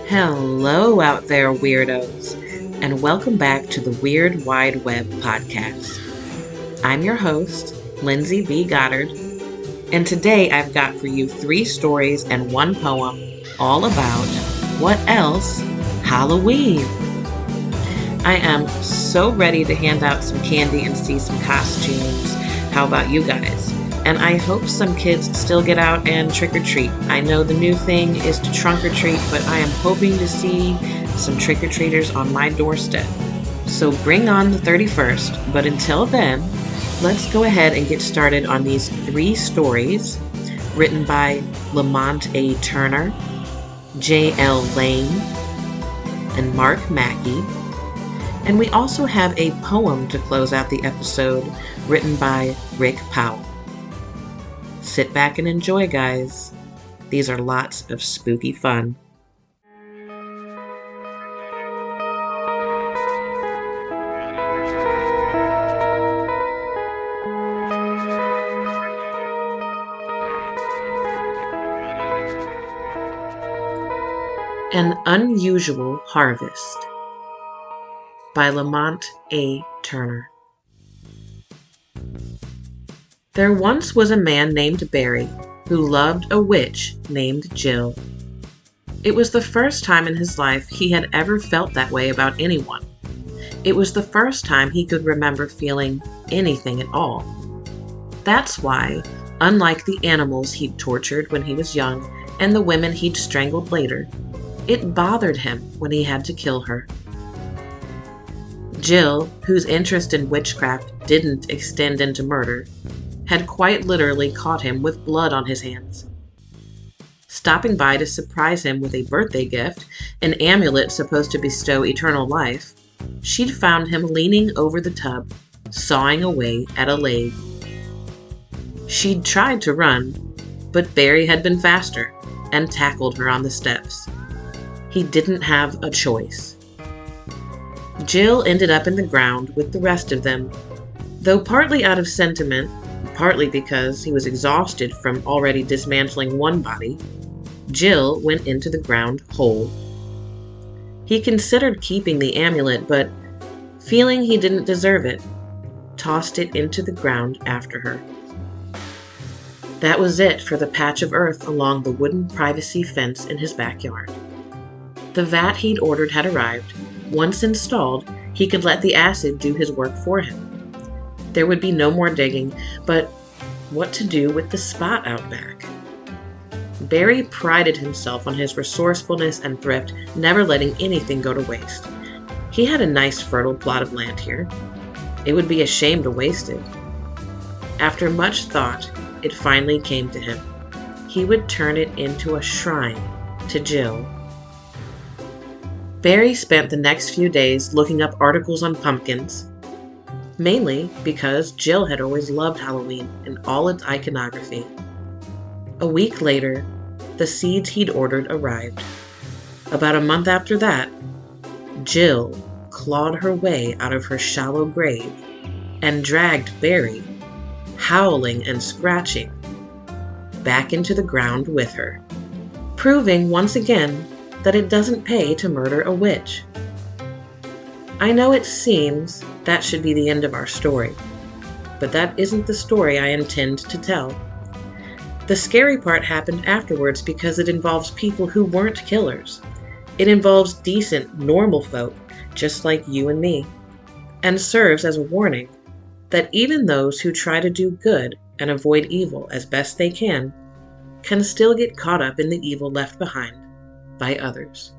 Hello out there, weirdos, and welcome back to the Weird Wide Web podcast. I'm your host, Lindsay V. Goddard, and today I've got for you 3 stories and 1 poem all about, what else? Halloween! I am so ready to hand out some candy and see some costumes. How about you guys? And I hope some kids still get out and trick-or-treat. I know the new thing is to trunk-or-treat, but I am hoping to see some trick-or-treaters on my doorstep. So bring on the 31st, but until then, let's go ahead and get started on these 3 stories written by Lamont A. Turner, J.L. Lane, and Mark Mackey. And we also have a poem to close out the episode written by Rick Powell. Sit back and enjoy, guys. These are lots of spooky fun. An Unusual Harvest by Lamont A. Turner. There once was a man named Barry who loved a witch named Jill. It was the first time in his life he had ever felt that way about anyone. It was the first time he could remember feeling anything at all. That's why, unlike the animals he'd tortured when he was young and the women he'd strangled later, it bothered him when he had to kill her. Jill, whose interest in witchcraft didn't extend into murder, had quite literally caught him with blood on his hands. Stopping by to surprise him with a birthday gift, an amulet supposed to bestow eternal life, she'd found him leaning over the tub, sawing away at a lathe. She'd tried to run, but Barry had been faster and tackled her on the steps. He didn't have a choice. Jill ended up in the ground with the rest of them, though partly out of sentiment, partly because he was exhausted from already dismantling one body. Jill went into the ground whole. He considered keeping the amulet, but, feeling he didn't deserve it, tossed it into the ground after her. That was it for the patch of earth along the wooden privacy fence in his backyard. The vat he'd ordered had arrived. Once installed, he could let the acid do his work for him. There would be no more digging, but what to do with the spot out back? Barry prided himself on his resourcefulness and thrift, never letting anything go to waste. He had a nice fertile plot of land here. It would be a shame to waste it. After much thought, it finally came to him. He would turn it into a shrine to Jill. Barry spent the next few days looking up articles on pumpkins, mainly because Jill had always loved Halloween and all its iconography. A week later, the seeds he'd ordered arrived. About a month after that, Jill clawed her way out of her shallow grave and dragged Barry, howling and scratching, back into the ground with her, proving once again that it doesn't pay to murder a witch. I know it seems that should be the end of our story, but that isn't the story I intend to tell. The scary part happened afterwards because it involves people who weren't killers. It involves decent, normal folk, just like you and me, and serves as a warning that even those who try to do good and avoid evil as best they can still get caught up in the evil left behind by others.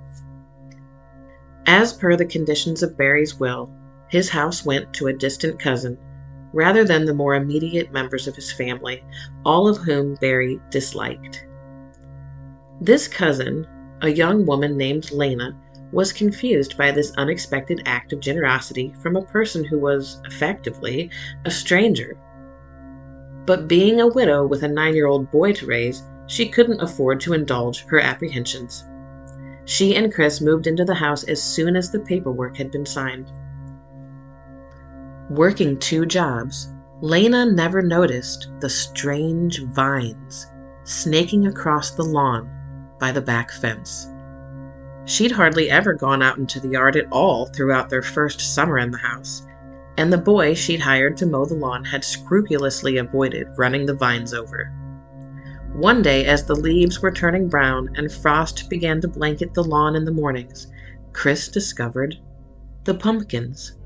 As per the conditions of Barry's will, his house went to a distant cousin, rather than the more immediate members of his family, all of whom Barry disliked. This cousin, a young woman named Lena, was confused by this unexpected act of generosity from a person who was, effectively, a stranger. But being a widow with a 9-year-old boy to raise, she couldn't afford to indulge her apprehensions. She and Chris moved into the house as soon as the paperwork had been signed. Working 2 jobs, Lena never noticed the strange vines snaking across the lawn by the back fence. She'd hardly ever gone out into the yard at all throughout their first summer in the house, and the boy she'd hired to mow the lawn had scrupulously avoided running the vines over. One day, as the leaves were turning brown and frost began to blanket the lawn in the mornings, Chris discovered the pumpkins.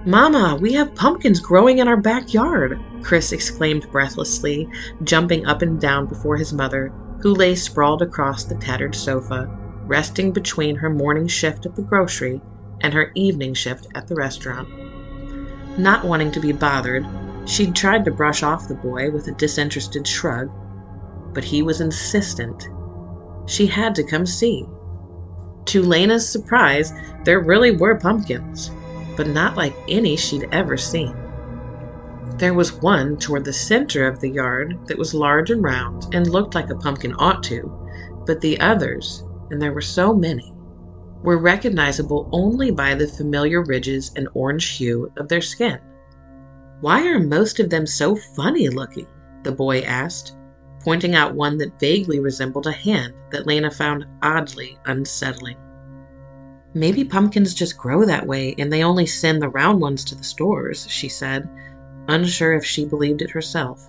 "Mama, we have pumpkins growing in our backyard," Chris exclaimed breathlessly, jumping up and down before his mother, who lay sprawled across the tattered sofa, resting between her morning shift at the grocery and her evening shift at the restaurant. Not wanting to be bothered, she'd tried to brush off the boy with a disinterested shrug, but he was insistent. She had to come see. To Lena's surprise, there really were pumpkins, but not like any she'd ever seen. There was one toward the center of the yard that was large and round and looked like a pumpkin ought to, but the others, and there were so many, were recognizable only by the familiar ridges and orange hue of their skin. "Why are most of them so funny looking?" the boy asked, pointing out one that vaguely resembled a hand that Lena found oddly unsettling. "Maybe pumpkins just grow that way and they only send the round ones to the stores," she said, unsure if she believed it herself.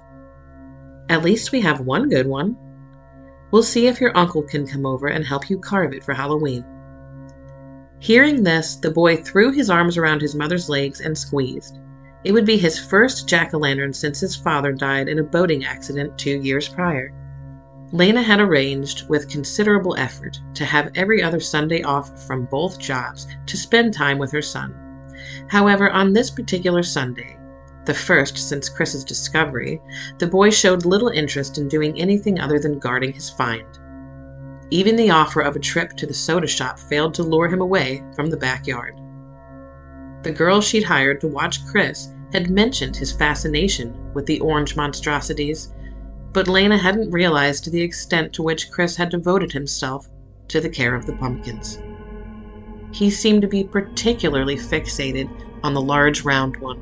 "At least we have one good one. We'll see if your uncle can come over and help you carve it for Halloween." Hearing this, the boy threw his arms around his mother's legs and squeezed. It would be his first jack-o'-lantern since his father died in a boating accident 2 years prior. Lena had arranged, with considerable effort, to have every other Sunday off from both jobs to spend time with her son. However, on this particular Sunday, the first since Chris's discovery, the boy showed little interest in doing anything other than guarding his find. Even the offer of a trip to the soda shop failed to lure him away from the backyard. The girl she'd hired to watch Chris had mentioned his fascination with the orange monstrosities, but Lena hadn't realized the extent to which Chris had devoted himself to the care of the pumpkins. He seemed to be particularly fixated on the large round one,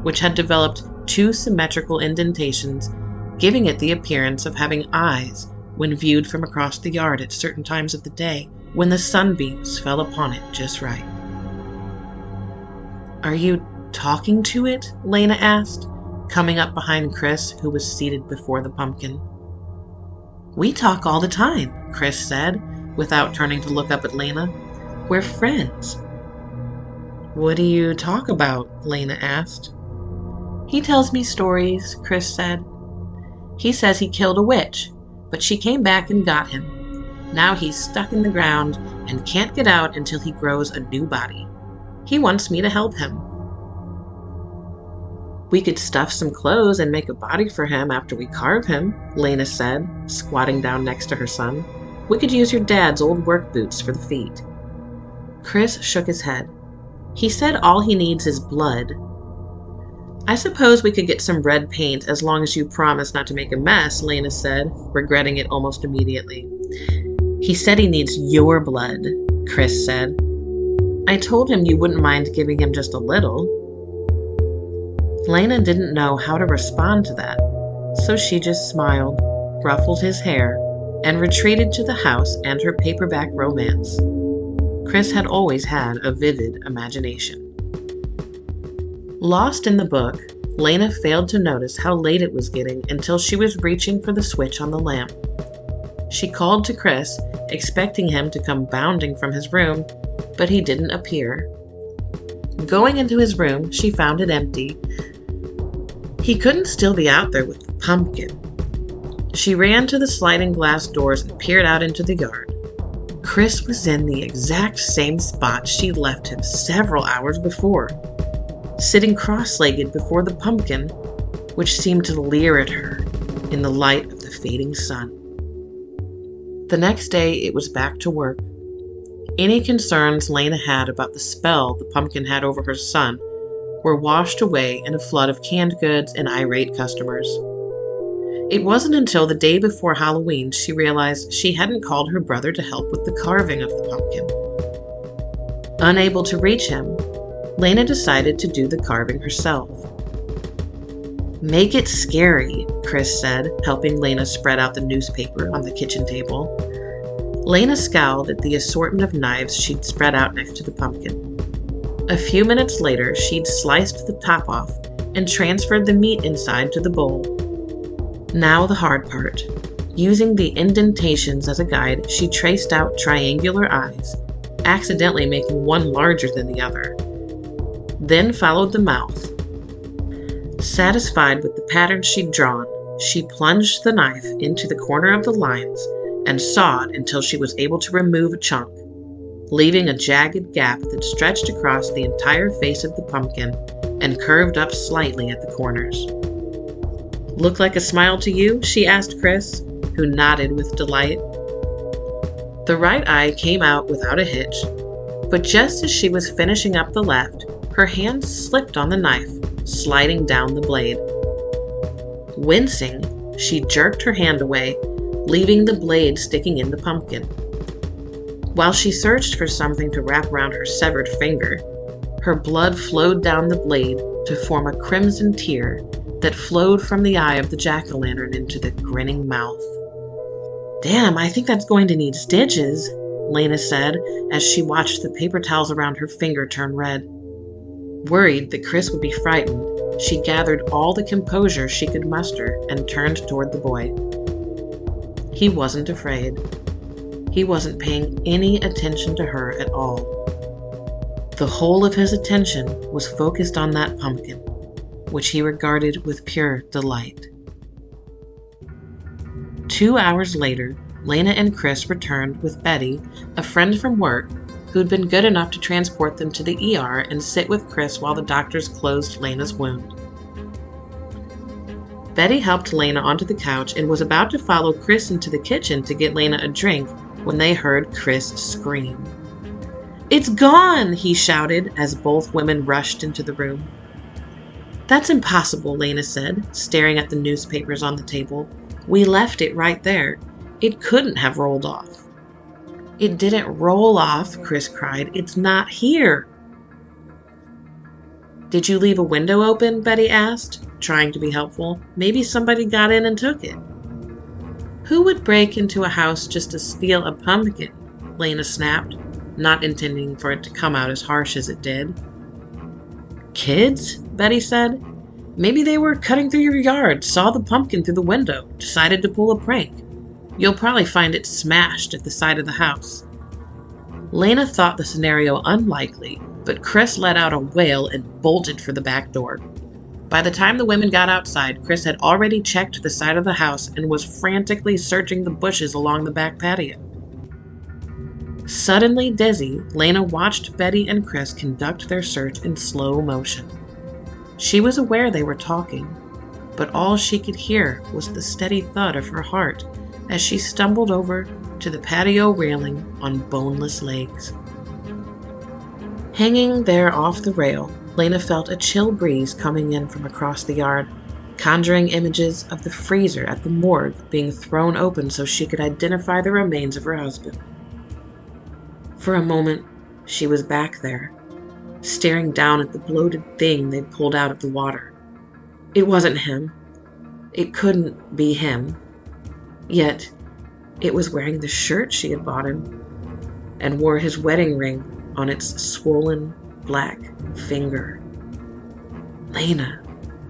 which had developed 2 symmetrical indentations, giving it the appearance of having eyes when viewed from across the yard at certain times of the day when the sunbeams fell upon it just right. "Are you talking to it?" Lena asked, coming up behind Chris, who was seated before the pumpkin. "We talk all the time," Chris said, without turning to look up at Lena. "We're friends." "What do you talk about?" Lena asked. "He tells me stories," Chris said. "He says he killed a witch, but she came back and got him. Now he's stuck in the ground and can't get out until he grows a new body. He wants me to help him." "We could stuff some clothes and make a body for him after we carve him," Lena said, squatting down next to her son. "We could use your dad's old work boots for the feet." Chris shook his head. "He said all he needs is blood." "I suppose we could get some red paint as long as you promise not to make a mess," Lena said, regretting it almost immediately. "He said he needs your blood," Chris said. "I told him you wouldn't mind giving him just a little." Lena didn't know how to respond to that, so she just smiled, ruffled his hair, and retreated to the house and her paperback romance. Chris had always had a vivid imagination. Lost in the book, Lena failed to notice how late it was getting until she was reaching for the switch on the lamp. She called to Chris, expecting him to come bounding from his room, but he didn't appear. Going into his room, she found it empty. He couldn't still be out there with the pumpkin. She ran to the sliding glass doors and peered out into the yard. Chris was in the exact same spot she'd left him several hours before, sitting cross-legged before the pumpkin, which seemed to leer at her in the light of the fading sun. The next day, it was back to work. Any concerns Lena had about the spell the pumpkin had over her son were washed away in a flood of canned goods and irate customers. It wasn't until the day before Halloween she realized she hadn't called her brother to help with the carving of the pumpkin. Unable to reach him, Lena decided to do the carving herself. "Make it scary," Chris said, helping Lena spread out the newspaper on the kitchen table. Lena scowled at the assortment of knives she'd spread out next to the pumpkin. A few minutes later, she'd sliced the top off and transferred the meat inside to the bowl. Now the hard part. Using the indentations as a guide, she traced out triangular eyes, accidentally making one larger than the other. Then followed the mouth. Satisfied with the pattern she'd drawn, she plunged the knife into the corner of the lines and sawed until she was able to remove a chunk, leaving a jagged gap that stretched across the entire face of the pumpkin and curved up slightly at the corners. "Look like a smile to you?" she asked Chris, who nodded with delight. The right eye came out without a hitch, but just as she was finishing up the left, her hand slipped on the knife, sliding down the blade. Wincing, she jerked her hand away, leaving the blade sticking in the pumpkin. While she searched for something to wrap around her severed finger, her blood flowed down the blade to form a crimson tear that flowed from the eye of the jack-o'-lantern into the grinning mouth. "Damn, I think that's going to need stitches," Lena said as she watched the paper towels around her finger turn red. Worried that Chris would be frightened, she gathered all the composure she could muster and turned toward the boy. He wasn't afraid. He wasn't paying any attention to her at all. The whole of his attention was focused on that pumpkin, which he regarded with pure delight. 2 hours later, Lena and Chris returned with Betty, a friend from work, who'd been good enough to transport them to the ER and sit with Chris while the doctors closed Lena's wound. Betty helped Lena onto the couch and was about to follow Chris into the kitchen to get Lena a drink when they heard Chris scream. "It's gone!" he shouted as both women rushed into the room. "That's impossible," Lena said, staring at the newspapers on the table. "We left it right there. It couldn't have rolled off." "It didn't roll off," Chris cried. "It's not here." "Did you leave a window open?" Betty asked, trying to be helpful. "Maybe somebody got in and took it." "Who would break into a house just to steal a pumpkin?" Lena snapped, not intending for it to come out as harsh as it did. "Kids?" Betty said. "Maybe they were cutting through your yard, saw the pumpkin through the window, decided to pull a prank. You'll probably find it smashed at the side of the house." Lena thought the scenario unlikely, but Chris let out a wail and bolted for the back door. By the time the women got outside, Chris had already checked the side of the house and was frantically searching the bushes along the back patio. Suddenly dizzy, Lena watched Betty and Chris conduct their search in slow motion. She was aware they were talking, but all she could hear was the steady thud of her heart as she stumbled over to the patio railing on boneless legs. Hanging there off the rail, Lena felt a chill breeze coming in from across the yard, conjuring images of the freezer at the morgue being thrown open so she could identify the remains of her husband. For a moment, she was back there, staring down at the bloated thing they'd pulled out of the water. It wasn't him. It couldn't be him. Yet, it was wearing the shirt she had bought him and wore his wedding ring on its swollen black finger. "Lena,"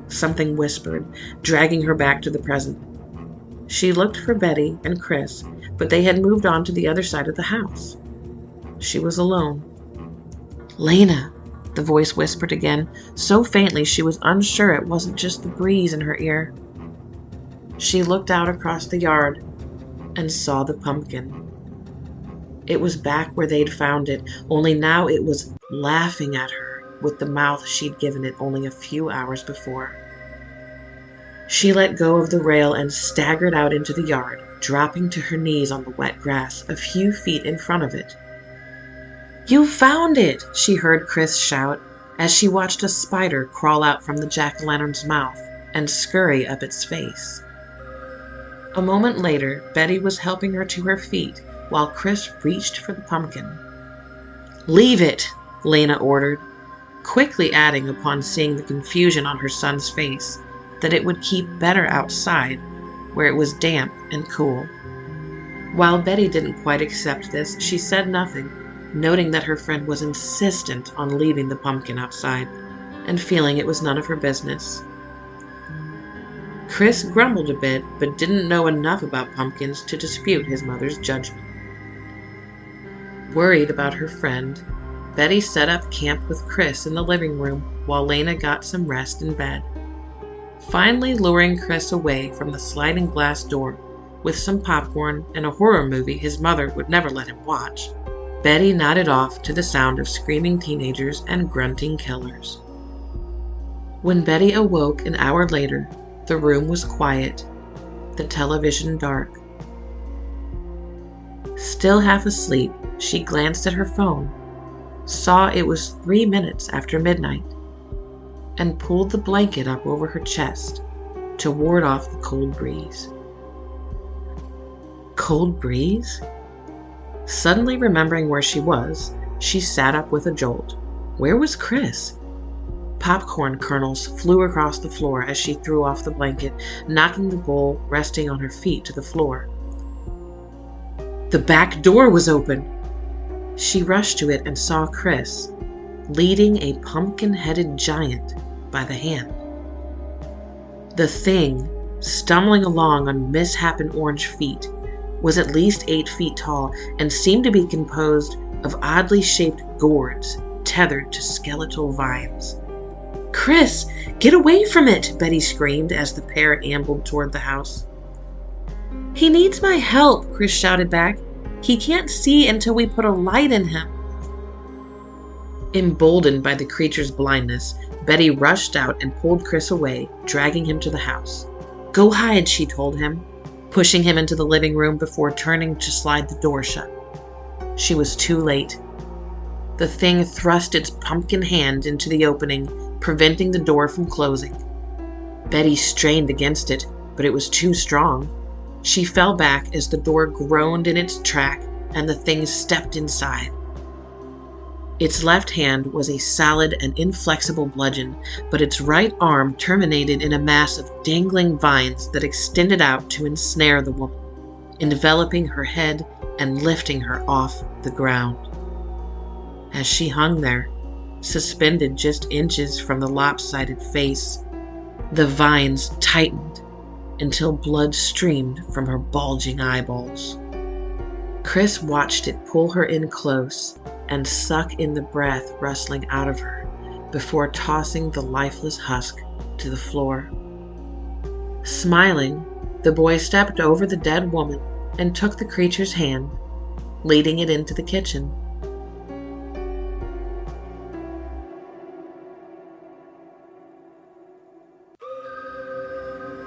something whispered, dragging her back to the present. She looked for Betty and Chris, but they had moved on to the other side of the house. She was alone. "Lena," the voice whispered again, so faintly she was unsure it wasn't just the breeze in her ear. She looked out across the yard and saw the pumpkin. It was back where they'd found it, only now it was laughing at her with the mouth she'd given it only a few hours before. She let go of the rail and staggered out into the yard, dropping to her knees on the wet grass a few feet in front of it. "You found it!" she heard Chris shout as she watched a spider crawl out from the jack-o'-lantern's mouth and scurry up its face. A moment later, Betty was helping her to her feet while Chris reached for the pumpkin. "Leave it," Lena ordered, quickly adding upon seeing the confusion on her son's face that it would keep better outside where it was damp and cool. While Betty didn't quite accept this, she said nothing, noting that her friend was insistent on leaving the pumpkin outside and feeling it was none of her business. Chris grumbled a bit, but didn't know enough about pumpkins to dispute his mother's judgment. Worried about her friend, Betty set up camp with Chris in the living room while Lena got some rest in bed. Finally luring Chris away from the sliding glass door with some popcorn and a horror movie his mother would never let him watch, Betty nodded off to the sound of screaming teenagers and grunting killers. When Betty awoke an hour later, the room was quiet, the television dark. Still half asleep, she glanced at her phone, saw it was 3 minutes after midnight, and pulled the blanket up over her chest to ward off the cold breeze. Cold breeze? Suddenly remembering where she was, she sat up with a jolt. Where was Chris? Popcorn kernels flew across the floor as she threw off the blanket, knocking the bowl resting on her feet to the floor. The back door was open. She rushed to it and saw Chris, leading a pumpkin-headed giant by the hand. The thing, stumbling along on misshapen orange feet, was at least 8 feet tall and seemed to be composed of oddly shaped gourds tethered to skeletal vines. "Chris, get away from it!" Betty screamed as the pair ambled toward the house. "He needs my help," Chris shouted back. "He can't see until we put a light in him." Emboldened by the creature's blindness, Betty rushed out and pulled Chris away, dragging him to the house. "Go hide," she told him, pushing him into the living room before turning to slide the door shut. She was too late. The thing thrust its pumpkin hand into the opening, preventing the door from closing. Betty strained against it, but it was too strong. She fell back as the door groaned in its track and the thing stepped inside. Its left hand was a solid and inflexible bludgeon, but its right arm terminated in a mass of dangling vines that extended out to ensnare the woman, enveloping her head and lifting her off the ground. As she hung there, suspended just inches from the lopsided face, the vines tightened until blood streamed from her bulging eyeballs. Chris watched it pull her in close and suck in the breath rustling out of her before tossing the lifeless husk to the floor. Smiling, the boy stepped over the dead woman and took the creature's hand, leading it into the kitchen.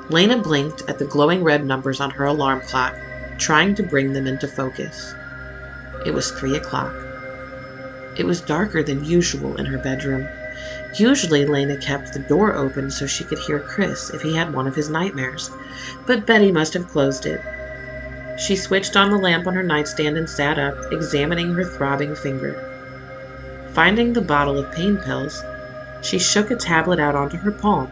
Lena blinked at the glowing red numbers on her alarm clock, trying to bring them into focus. It was 3 o'clock. It was darker than usual in her bedroom. Usually Lena kept the door open so she could hear Chris if he had one of his nightmares, but Betty must have closed it. She switched on the lamp on her nightstand and sat up, examining her throbbing finger. Finding the bottle of pain pills, she shook a tablet out onto her palm,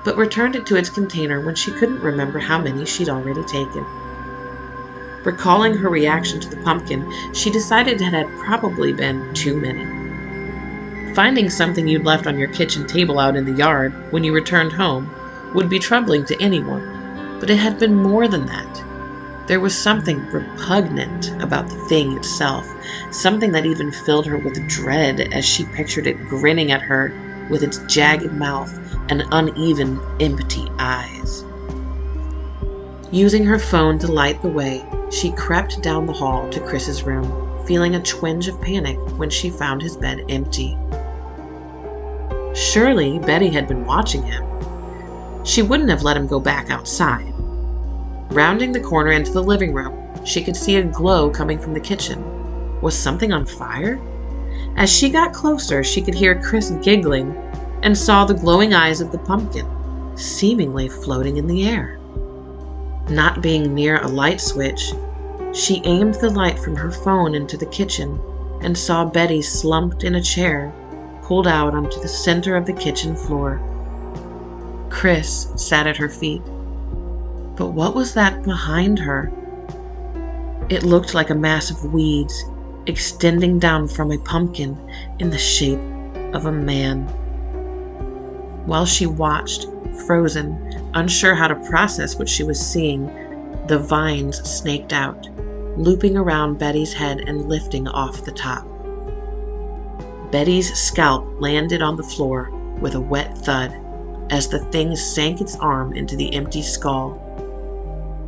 but returned it to its container when she couldn't remember how many she'd already taken. Recalling her reaction to the pumpkin, she decided it had probably been too many. Finding something you'd left on your kitchen table out in the yard when you returned home would be troubling to anyone, but it had been more than that. There was something repugnant about the thing itself, something that even filled her with dread as she pictured it grinning at her with its jagged mouth and uneven, empty eyes. Using her phone to light the way, she crept down the hall to Chris's room, feeling a twinge of panic when she found his bed empty. Surely Betty had been watching him. She wouldn't have let him go back outside. Rounding the corner into the living room, she could see a glow coming from the kitchen. Was something on fire? As she got closer, she could hear Chris giggling and saw the glowing eyes of the pumpkin, seemingly floating in the air. Not being near a light switch, she aimed the light from her phone into the kitchen and saw Betty slumped in a chair, pulled out onto the center of the kitchen floor. Chris sat at her feet. But what was that behind her? It looked like a mass of weeds extending down from a pumpkin in the shape of a man. While she watched, frozen, unsure how to process what she was seeing, the vines snaked out, looping around Betty's head and lifting off the top. Betty's scalp landed on the floor with a wet thud as the thing sank its arm into the empty skull.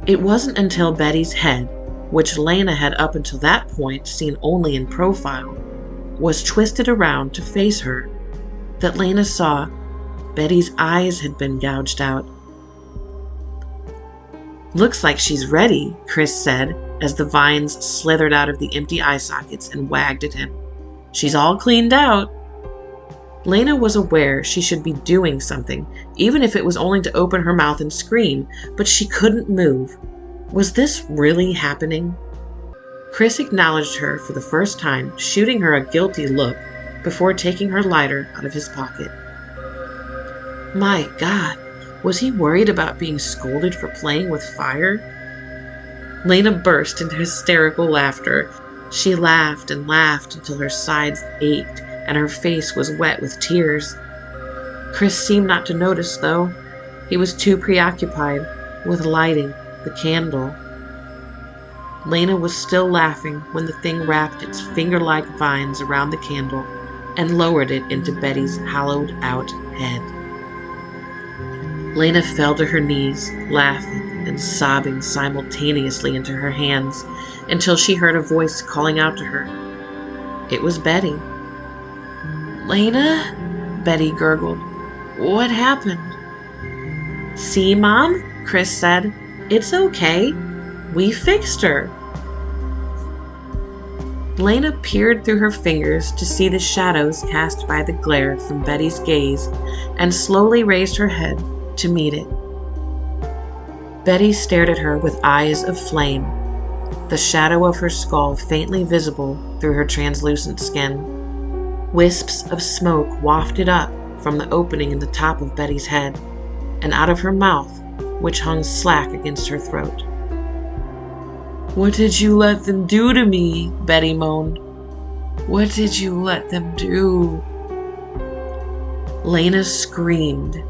It wasn't until Betty's head, which Lena had up until that point seen only in profile, was twisted around to face her, that Lena saw Betty's eyes had been gouged out. "Looks like she's ready," Chris said as the vines slithered out of the empty eye sockets and wagged at him. "She's all cleaned out." Lena was aware she should be doing something, even if it was only to open her mouth and scream, but she couldn't move. Was this really happening? Chris acknowledged her for the first time, shooting her a guilty look before taking her lighter out of his pocket. My God, was he worried about being scolded for playing with fire? Lena burst into hysterical laughter. She laughed and laughed until her sides ached and her face was wet with tears. Chris seemed not to notice, though. He was too preoccupied with lighting the candle. Lena was still laughing when the thing wrapped its finger-like vines around the candle and lowered it into Betty's hollowed-out head. Lena fell to her knees, laughing and sobbing simultaneously into her hands until she heard a voice calling out to her. It was Betty. "Lena?" Betty gurgled. "What happened?" "See, Mom?" Chris said. "It's okay. We fixed her." Lena peered through her fingers to see the shadows cast by the glare from Betty's gaze and slowly raised her head to meet it. Betty stared at her with eyes of flame, the shadow of her skull faintly visible through her translucent skin. Wisps of smoke wafted up from the opening in the top of Betty's head and out of her mouth, which hung slack against her throat. "What did you let them do to me?" Betty moaned. "What did you let them do?" Lena screamed.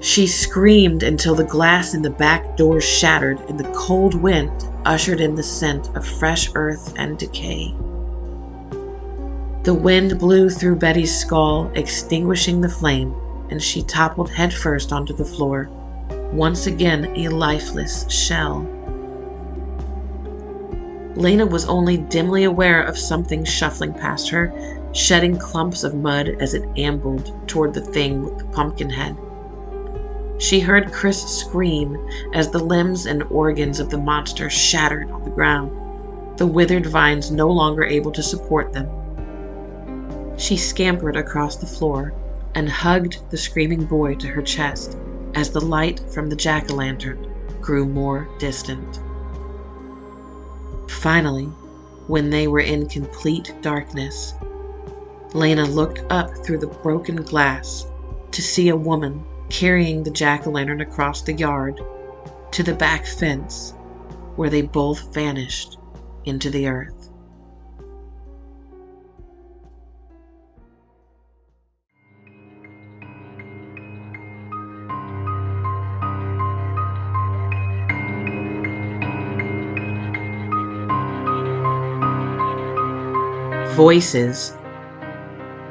She screamed until the glass in the back door shattered and the cold wind ushered in the scent of fresh earth and decay. The wind blew through Betty's skull, extinguishing the flame, and she toppled headfirst onto the floor, once again a lifeless shell. Lena was only dimly aware of something shuffling past her, shedding clumps of mud as it ambled toward the thing with the pumpkin head. She heard Chris scream as the limbs and organs of the monster shattered on the ground, the withered vines no longer able to support them. She scampered across the floor and hugged the screaming boy to her chest as the light from the jack-o'-lantern grew more distant. Finally, when they were in complete darkness, Lena looked up through the broken glass to see a woman carrying the jack-o'-lantern across the yard to the back fence, where they both vanished into the earth. Voices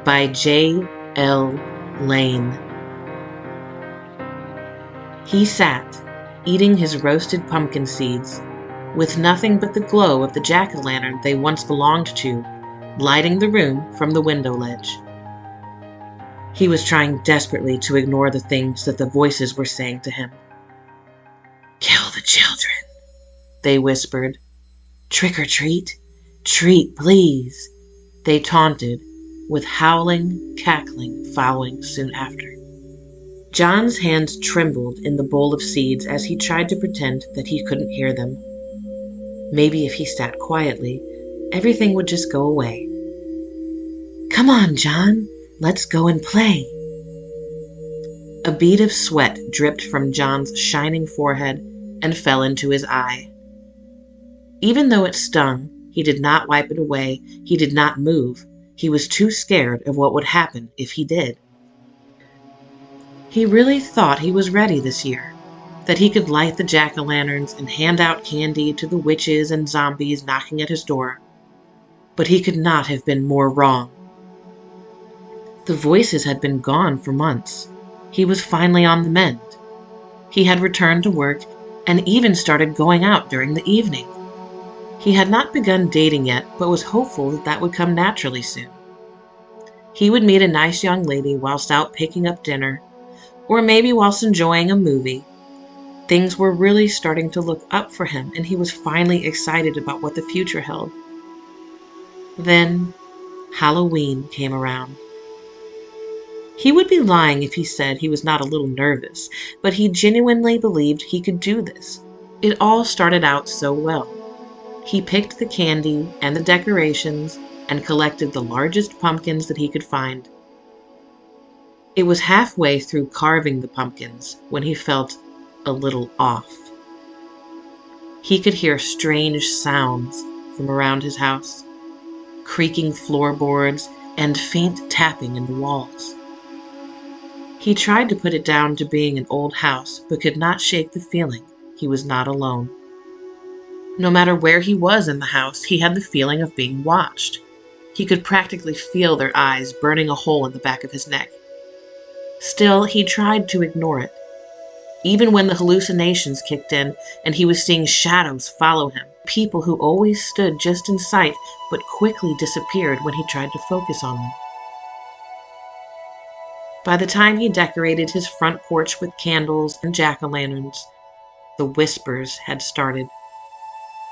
by J. L. Lane. He sat, eating his roasted pumpkin seeds, with nothing but the glow of the jack-o'-lantern they once belonged to, lighting the room from the window ledge. He was trying desperately to ignore the things that the voices were saying to him. "Kill the children," they whispered. "Trick or treat, treat please," they taunted, with howling, cackling following soon after. John's hands trembled in the bowl of seeds as he tried to pretend that he couldn't hear them. Maybe if he sat quietly, everything would just go away. "Come on, John, let's go and play." A bead of sweat dripped from John's shining forehead and fell into his eye. Even though it stung, he did not wipe it away. He did not move. He was too scared of what would happen if he did. He really thought he was ready this year, that he could light the jack-o'-lanterns and hand out candy to the witches and zombies knocking at his door. But he could not have been more wrong. The voices had been gone for months. He was finally on the mend. He had returned to work and even started going out during the evening. He had not begun dating yet, but was hopeful that would come naturally soon. He would meet a nice young lady whilst out picking up dinner, or maybe whilst enjoying a movie. Things were really starting to look up for him, and he was finally excited about what the future held. Then, Halloween came around. He would be lying if he said he was not a little nervous, but he genuinely believed he could do this. It all started out so well. He picked the candy and the decorations and collected the largest pumpkins that he could find. It was halfway through carving the pumpkins when he felt a little off. He could hear strange sounds from around his house, creaking floorboards and faint tapping in the walls. He tried to put it down to being an old house, but could not shake the feeling he was not alone. No matter where he was in the house, he had the feeling of being watched. He could practically feel their eyes burning a hole in the back of his neck. Still, he tried to ignore it. Even when the hallucinations kicked in and he was seeing shadows follow him, people who always stood just in sight but quickly disappeared when he tried to focus on them. By the time he decorated his front porch with candles and jack-o'-lanterns, the whispers had started.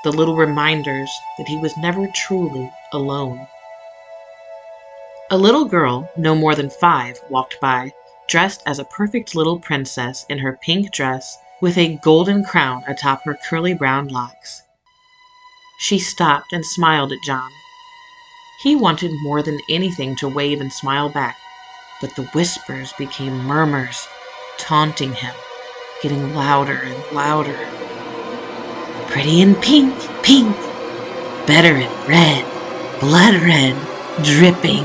The little reminders that he was never truly alone. A little girl, no more than 5, walked by, dressed as a perfect little princess in her pink dress with a golden crown atop her curly brown locks. She stopped and smiled at John. He wanted more than anything to wave and smile back, but the whispers became murmurs, taunting him, getting louder and louder. Pretty in pink, pink, better in red, blood red, dripping,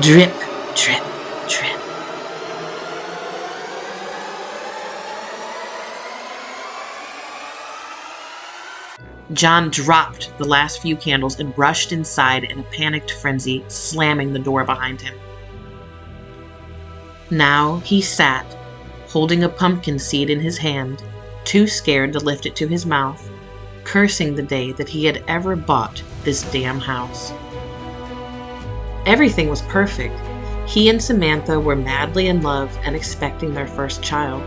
drip, drip, drip. John dropped the last few candles and rushed inside in a panicked frenzy, slamming the door behind him. Now he sat, holding a pumpkin seed in his hand, too scared to lift it to his mouth, cursing the day that he had ever bought this damn house. Everything was perfect. He and Samantha were madly in love and expecting their first child.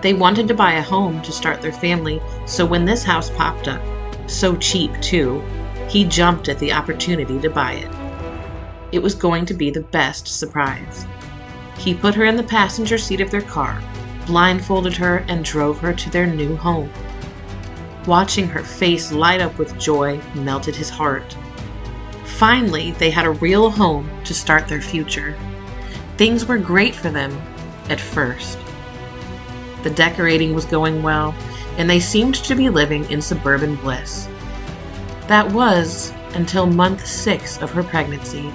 They wanted to buy a home to start their family, so when this house popped up, so cheap too, he jumped at the opportunity to buy it. It was going to be the best surprise. He put her in the passenger seat of their car, blindfolded her, and drove her to their new home. Watching her face light up with joy melted his heart. Finally, they had a real home to start their future. Things were great for them at first. The decorating was going well, and they seemed to be living in suburban bliss. That was until month 6 of her pregnancy,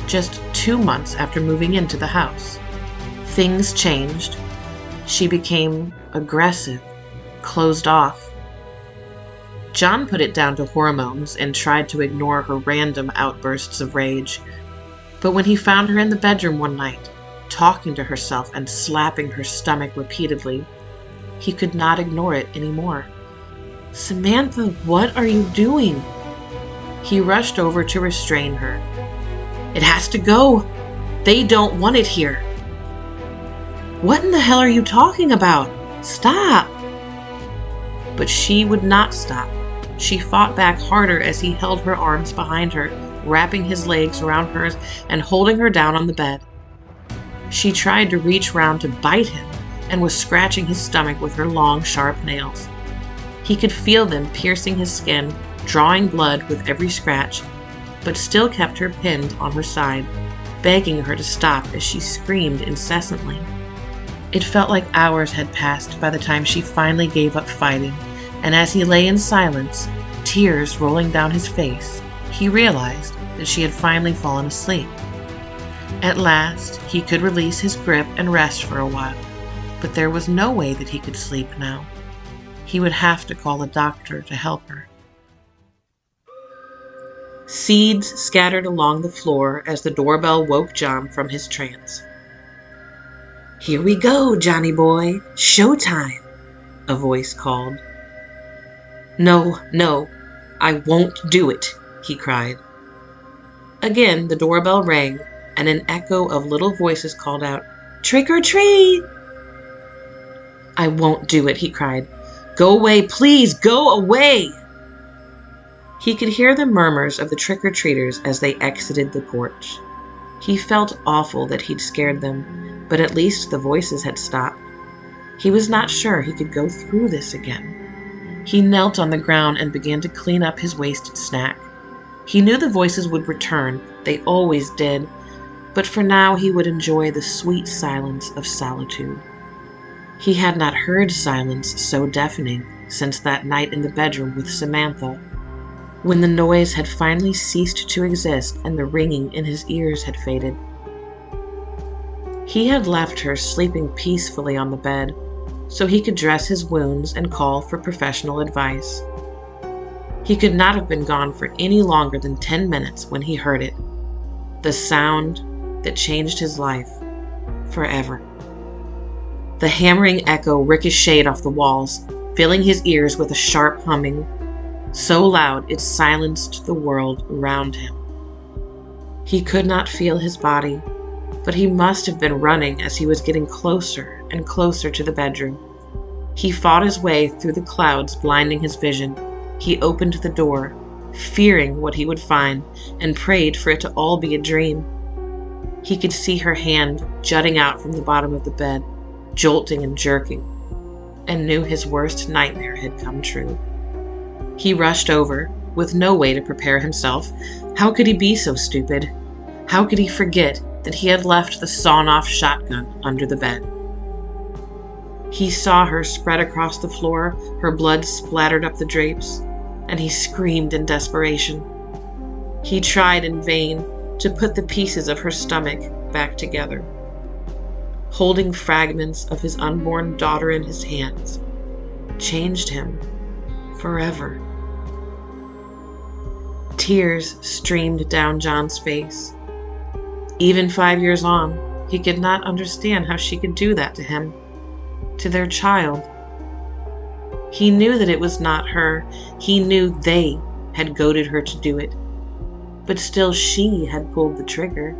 just 2 months after moving into the house. Things changed. She became aggressive, closed off. John put it down to hormones and tried to ignore her random outbursts of rage. But when he found her in the bedroom one night, talking to herself and slapping her stomach repeatedly, he could not ignore it anymore. "Samantha, what are you doing?" He rushed over to restrain her. "It has to go. They don't want it here." "What in the hell are you talking about? Stop!" But she would not stop. She fought back harder as he held her arms behind her, wrapping his legs around hers and holding her down on the bed. She tried to reach round to bite him and was scratching his stomach with her long, sharp nails. He could feel them piercing his skin, drawing blood with every scratch, but still kept her pinned on her side, begging her to stop as she screamed incessantly. It felt like hours had passed by the time she finally gave up fighting, and as he lay in silence, Tears rolling down his face, he realized that she had finally fallen asleep. At last, he could release his grip and rest for a while, but there was no way that he could sleep now. He would have to call a doctor to help her. Seeds scattered along the floor as the doorbell woke John from his trance. "Here we go, Johnny boy. Showtime," a voice called. No, I won't do it," he cried. Again, the doorbell rang, and an echo of little voices called out, "Trick or treat!" "I won't do it," he cried. "Go away, please, go away!" He could hear the murmurs of the trick-or-treaters as they exited the porch. He felt awful that he'd scared them, but at least the voices had stopped. He was not sure he could go through this again. He knelt on the ground and began to clean up his wasted snack. He knew the voices would return, they always did, but for now he would enjoy the sweet silence of solitude. He had not heard silence so deafening since that night in the bedroom with Samantha, when the noise had finally ceased to exist and the ringing in his ears had faded. He had left her sleeping peacefully on the bed, so he could dress his wounds and call for professional advice. He could not have been gone for any longer than 10 minutes when he heard it, the sound that changed his life forever. The hammering echo ricocheted off the walls, filling his ears with a sharp humming, so loud it silenced the world around him. He could not feel his body, but he must have been running as he was getting closer and closer to the bedroom. He fought his way through the clouds blinding his vision. He opened the door, fearing what he would find, and prayed for it to all be a dream. He could see her hand jutting out from the bottom of the bed, jolting and jerking, and knew his worst nightmare had come true. He rushed over, with no way to prepare himself. How could he be so stupid? How could he forget that he had left the sawn-off shotgun under the bed? He saw her spread across the floor, her blood splattered up the drapes, and he screamed in desperation. He tried in vain to put the pieces of her stomach back together, holding fragments of his unborn daughter in his hands, changed him forever. Tears streamed down John's face. Even 5 years on, he could not understand how she could do that to him, to their child. He knew that it was not her. He knew they had goaded her to do it, but still she had pulled the trigger.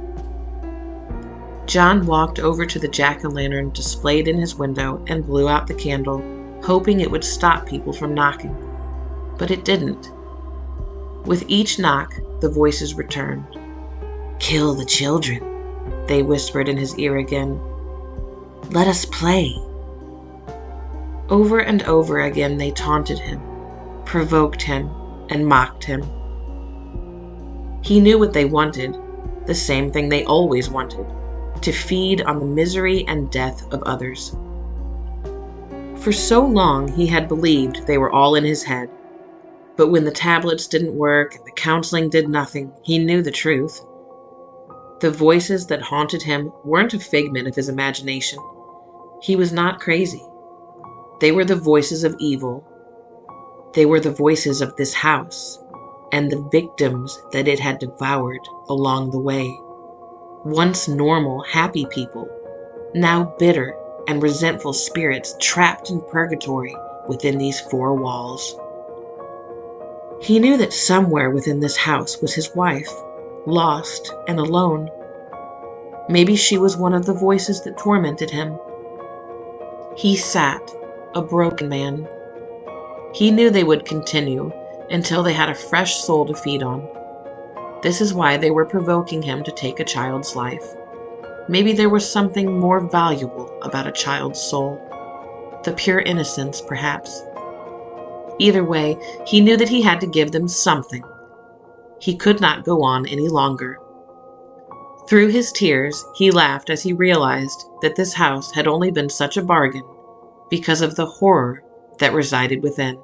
John walked over to the jack-o'-lantern displayed in his window and blew out the candle, hoping it would stop people from knocking. But it didn't. With each knock, the voices returned. "Kill the children," they whispered in his ear again. "Let us play." Over and over again they taunted him, provoked him, and mocked him. He knew what they wanted, the same thing they always wanted, to feed on the misery and death of others. For so long he had believed they were all in his head, but when the tablets didn't work and the counseling did nothing, he knew the truth. The voices that haunted him weren't a figment of his imagination. He was not crazy. They were the voices of evil. They were the voices of this house and the victims that it had devoured along the way. Once normal, happy people, now bitter and resentful spirits trapped in purgatory within these four walls. He knew that somewhere within this house was his wife, lost and alone. Maybe she was one of the voices that tormented him. He sat, a broken man. He knew they would continue until they had a fresh soul to feed on. This is why they were provoking him to take a child's life. Maybe there was something more valuable about a child's soul. The pure innocence, perhaps. Either way, he knew that he had to give them something. He could not go on any longer. Through his tears, he laughed as he realized that this house had only been such a bargain because of the horror that resided within.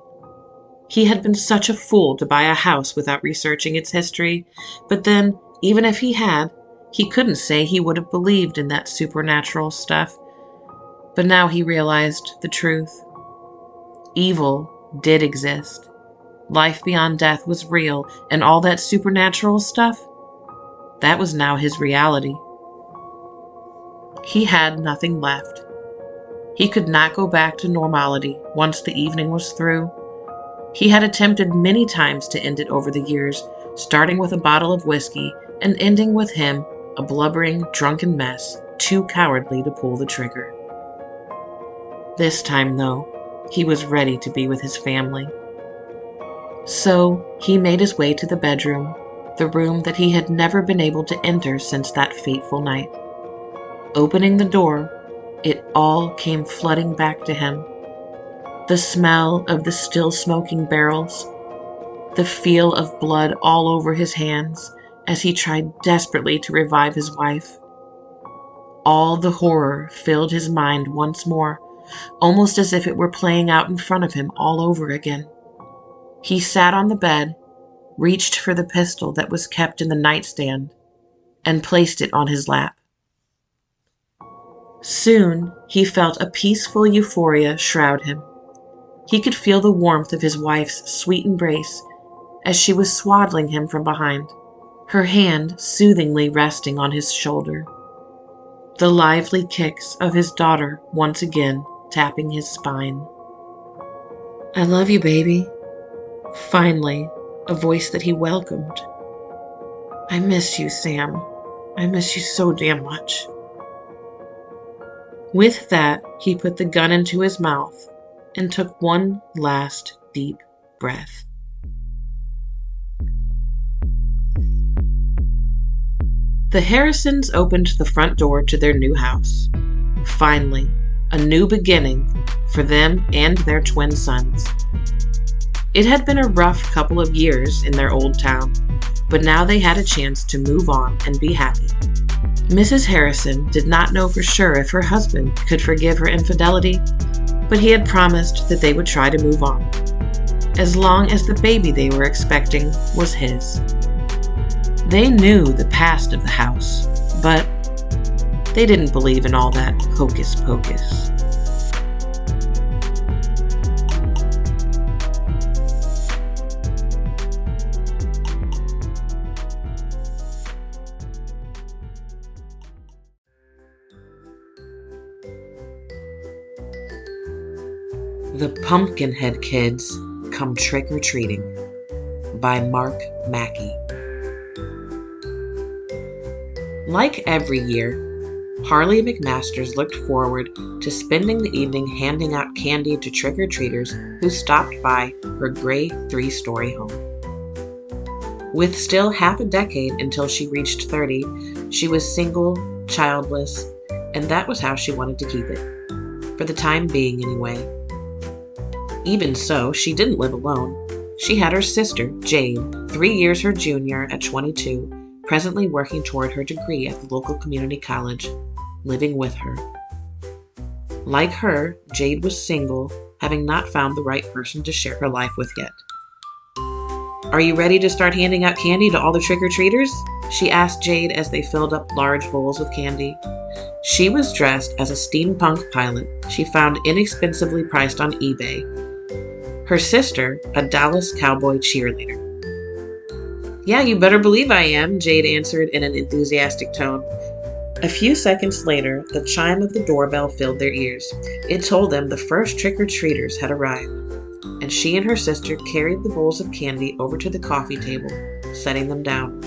He had been such a fool to buy a house without researching its history, but then, even if he had, he couldn't say he would have believed in that supernatural stuff. But now he realized the truth. Evil did exist. Life beyond death was real, and all that supernatural stuff, that was now his reality. He had nothing left. He could not go back to normality once the evening was through. He had attempted many times to end it over the years, starting with a bottle of whiskey and ending with him, a blubbering, drunken mess, too cowardly to pull the trigger. This time, though, he was ready to be with his family. So he made his way to the bedroom, the room that he had never been able to enter since that fateful night. Opening the door, it all came flooding back to him. The smell of the still smoking barrels, the feel of blood all over his hands as he tried desperately to revive his wife. All the horror filled his mind once more, almost as if it were playing out in front of him all over again. He sat on the bed, reached for the pistol that was kept in the nightstand, and placed it on his lap. Soon he felt a peaceful euphoria shroud him. He could feel the warmth of his wife's sweet embrace as she was swaddling him from behind, her hand soothingly resting on his shoulder. The lively kicks of his daughter once again tapping his spine. "I love you, baby." Finally, a voice that he welcomed. "I miss you, Sam. I miss you so damn much." With that, he put the gun into his mouth and took one last deep breath. The Harrisons opened the front door to their new house. Finally, a new beginning for them and their twin sons. It had been a rough couple of years in their old town, but now they had a chance to move on and be happy. Mrs. Harrison did not know for sure if her husband could forgive her infidelity, but he had promised that they would try to move on, as long as the baby they were expecting was his. They knew the past of the house, but they didn't believe in all that hocus pocus. The Pumpkinhead Kids Come Trick-or-Treating by Mackey. Like every year, Harley McMasters looked forward to spending the evening handing out candy to trick-or-treaters who stopped by her gray 3-story home. With still half a decade until she reached 30, she was single, childless, and that was how she wanted to keep it. For the time being, anyway. Even so, she didn't live alone. She had her sister, Jade, 3 years her junior at 22, presently working toward her degree at the local community college, living with her. Like her, Jade was single, having not found the right person to share her life with yet. "Are you ready to start handing out candy to all the trick-or-treaters?" she asked Jade as they filled up large bowls with candy. She was dressed as a steampunk pilot she found inexpensively priced on eBay. Her sister, a Dallas cowboy cheerleader. "Yeah, you better believe I am," Jade answered in an enthusiastic tone. A few seconds later, the chime of the doorbell filled their ears. It told them the first trick-or-treaters had arrived, and she and her sister carried the bowls of candy over to the coffee table, setting them down.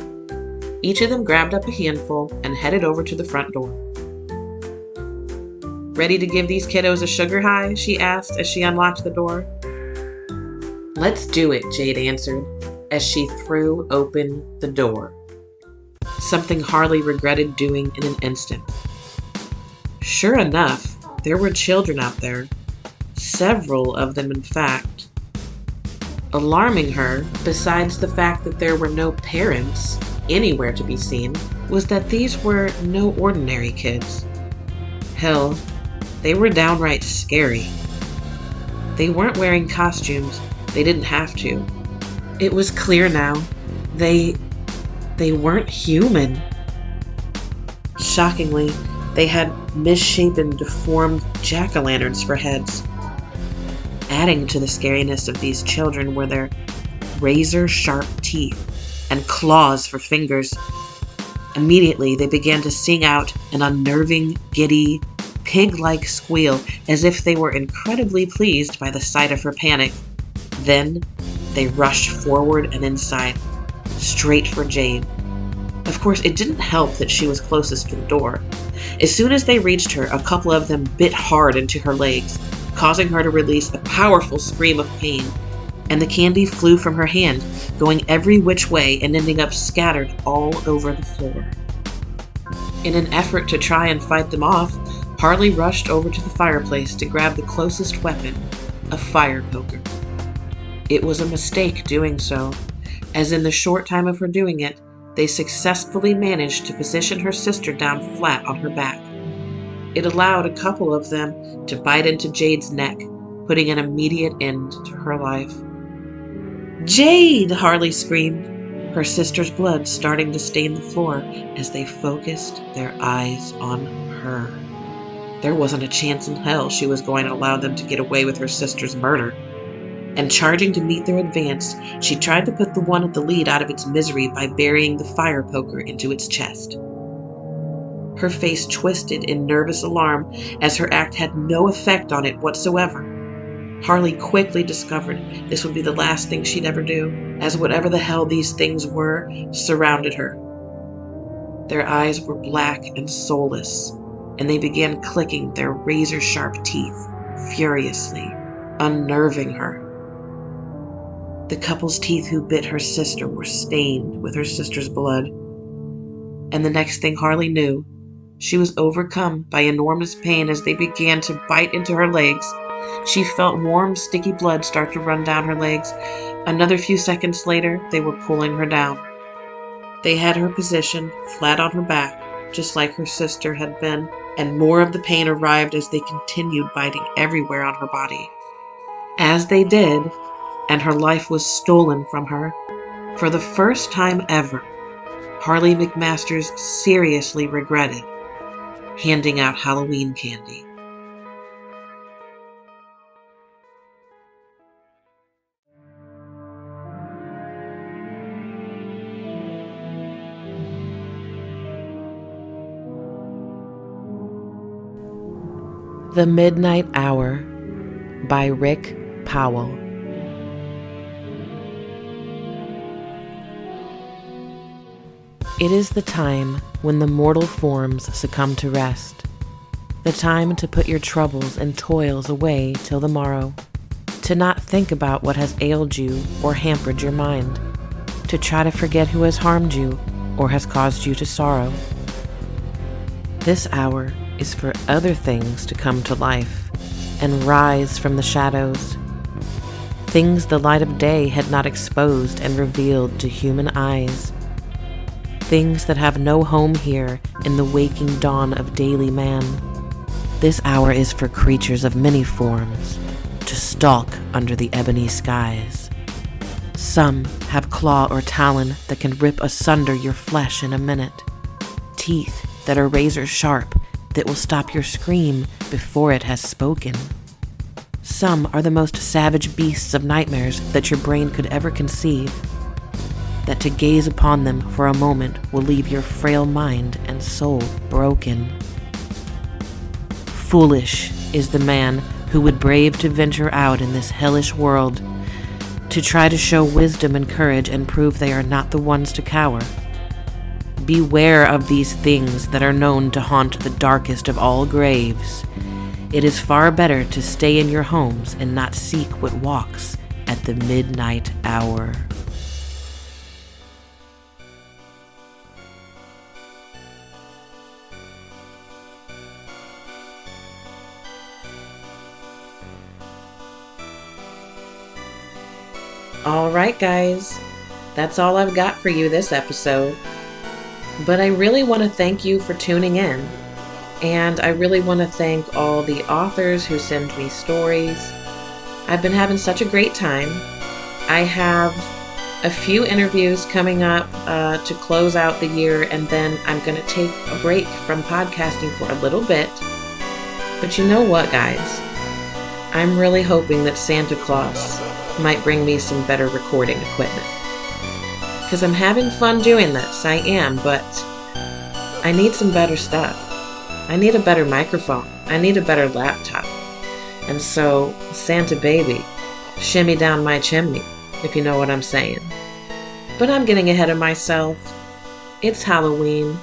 Each of them grabbed up a handful and headed over to the front door. "Ready to give these kiddos a sugar high?" she asked as she unlocked the door. "Let's do it," Jade answered, as she threw open the door. Something Harley regretted doing in an instant. Sure enough, there were children out there. Several of them, in fact. Alarming her, besides the fact that there were no parents anywhere to be seen, was that these were no ordinary kids. Hell, they were downright scary. They weren't wearing costumes. They didn't have to. It was clear now. They weren't human. Shockingly, they had misshapen, deformed jack-o'-lanterns for heads. Adding to the scariness of these children were their razor-sharp teeth and claws for fingers. Immediately, they began to sing out an unnerving, giddy, pig-like squeal as if they were incredibly pleased by the sight of her panic. Then, they rushed forward and inside, straight for Jade. Of course, it didn't help that she was closest to the door. As soon as they reached her, a couple of them bit hard into her legs, causing her to release a powerful scream of pain, and the candy flew from her hand, going every which way and ending up scattered all over the floor. In an effort to try and fight them off, Harley rushed over to the fireplace to grab the closest weapon, a fire poker. It was a mistake doing so, as in the short time of her doing it, they successfully managed to position her sister down flat on her back. It allowed a couple of them to bite into Jade's neck, putting an immediate end to her life. "Jade!" Harley screamed, her sister's blood starting to stain the floor as they focused their eyes on her. There wasn't a chance in hell she was going to allow them to get away with her sister's murder. And charging to meet their advance, she tried to put the one at the lead out of its misery by burying the fire poker into its chest. Her face twisted in nervous alarm as her act had no effect on it whatsoever. Harley quickly discovered this would be the last thing she'd ever do, as whatever the hell these things were surrounded her. Their eyes were black and soulless, and they began clicking their razor-sharp teeth furiously, unnerving her. The couple's teeth who bit her sister were stained with her sister's blood. And the next thing Harley knew, she was overcome by enormous pain as they began to bite into her legs. She felt warm, sticky blood start to run down her legs. Another few seconds later, they were pulling her down. They had her positioned flat on her back, just like her sister had been, and more of the pain arrived as they continued biting everywhere on her body. As they did, and her life was stolen from her, for the first time ever, Harley McMasters seriously regretted handing out Halloween candy. The Midnight Hour by Rick Powell. It is the time when the mortal forms succumb to rest, the time to put your troubles and toils away till the morrow, to not think about what has ailed you or hampered your mind, to try to forget who has harmed you or has caused you to sorrow. This hour is for other things to come to life and rise from the shadows, things the light of day had not exposed and revealed to human eyes. Things that have no home here in the waking dawn of daily man. This hour is for creatures of many forms to stalk under the ebony skies. Some have claw or talon that can rip asunder your flesh in a minute. Teeth that are razor sharp that will stop your scream before it has spoken. Some are the most savage beasts of nightmares that your brain could ever conceive, that to gaze upon them for a moment will leave your frail mind and soul broken. Foolish is the man who would brave to venture out in this hellish world, to try to show wisdom and courage and prove they are not the ones to cower. Beware of these things that are known to haunt the darkest of all graves. It is far better to stay in your homes and not seek what walks at the midnight hour. Alright guys, that's all I've got for you this episode. But I really want to thank you for tuning in. And I really want to thank all the authors who send me stories. I've been having such a great time. I have a few interviews coming up to close out the year, and then I'm going to take a break from podcasting for a little bit. But you know what, guys? I'm really hoping that Santa Claus might bring me some better recording equipment. Because I'm having fun doing this, I am, but I need some better stuff. I need a better microphone. I need a better laptop. And so, Santa baby, shimmy down my chimney, if you know what I'm saying. But I'm getting ahead of myself. It's Halloween.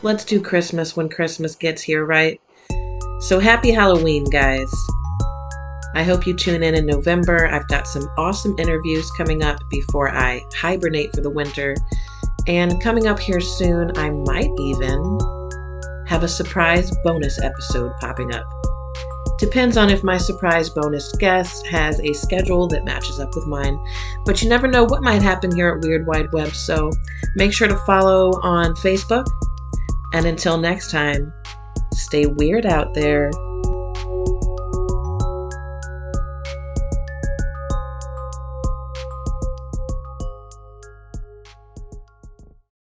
Let's do Christmas when Christmas gets here, right? So happy Halloween, guys. I hope you tune in November. I've got some awesome interviews coming up before I hibernate for the winter. And coming up here soon, I might even have a surprise bonus episode popping up. Depends on if my surprise bonus guest has a schedule that matches up with mine. But you never know what might happen here at Weird Wide Web, so make sure to follow on Facebook. And until next time, stay weird out there.